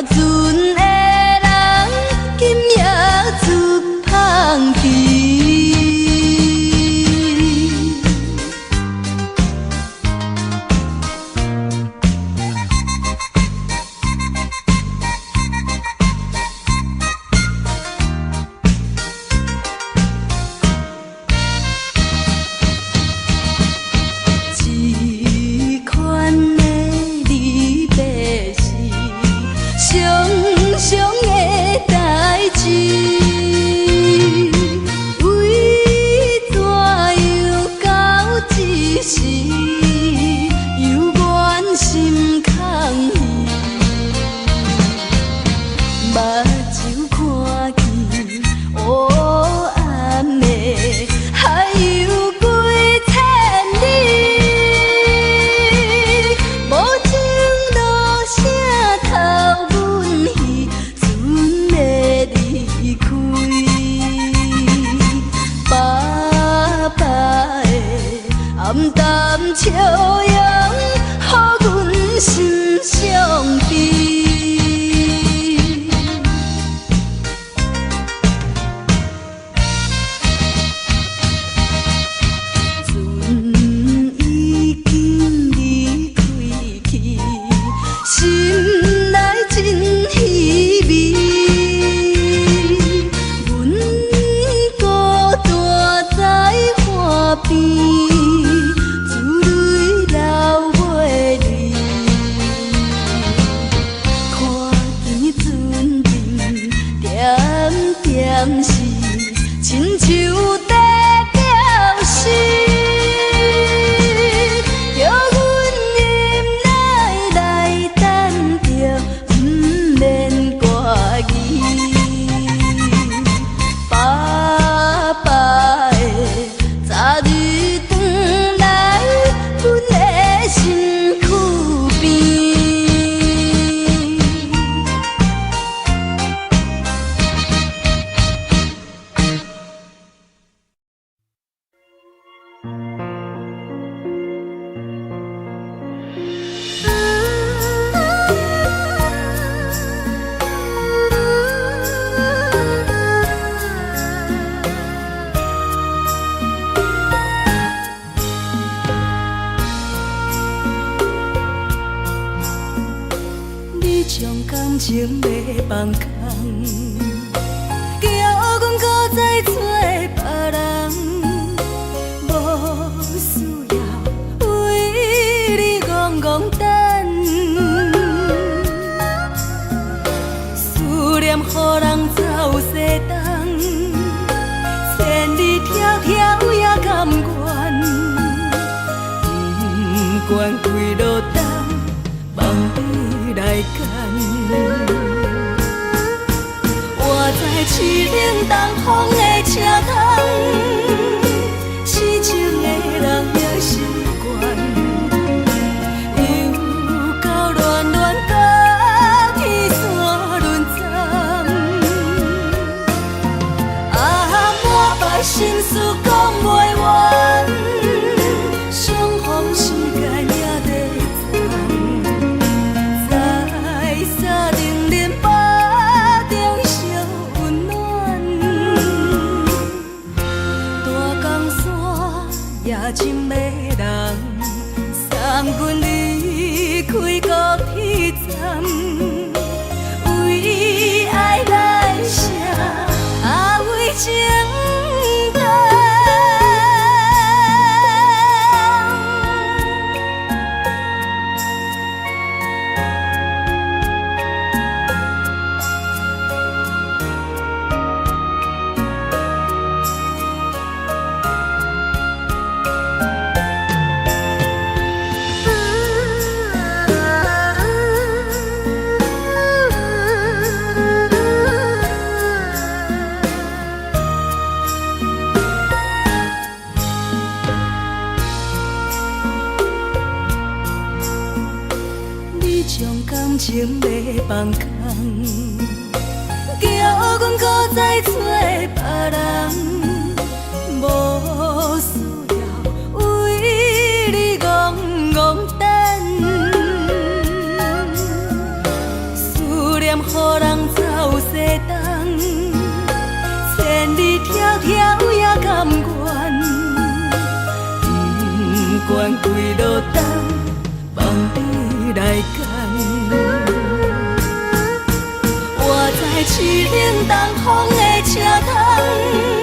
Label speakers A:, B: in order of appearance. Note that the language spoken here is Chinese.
A: 船的人今夜出芳池。笑容，予阮心伤悲。船已经离开去，心内真稀微。阮孤单在岸边。点是亲像在调戏，叫阮忍耐来等着，不免歌语。爸爸的早日转来，阮的身躯边。感情要放空，叫阮搁再找别人，无需要为你戆戆等。思念予人走西东，千里迢迢也甘愿，不管几落冬，望你来干。我在凄冷东风的车窗，痴情的人也习惯，又到恋恋到天山沦陷。啊，满腹心事讲袂完，相逢时间也在藏。在沙定连巴中烧温暖，大江山夜深的人，送阮离开高铁站，为爱来写为情长。感情要放空，叫阮搁再找别人，无需要为你戆戆等。思念念，予人走西东，千里迢迢也甘愿，不管归路东，梦你来牵。我在凄冷东风的车窗。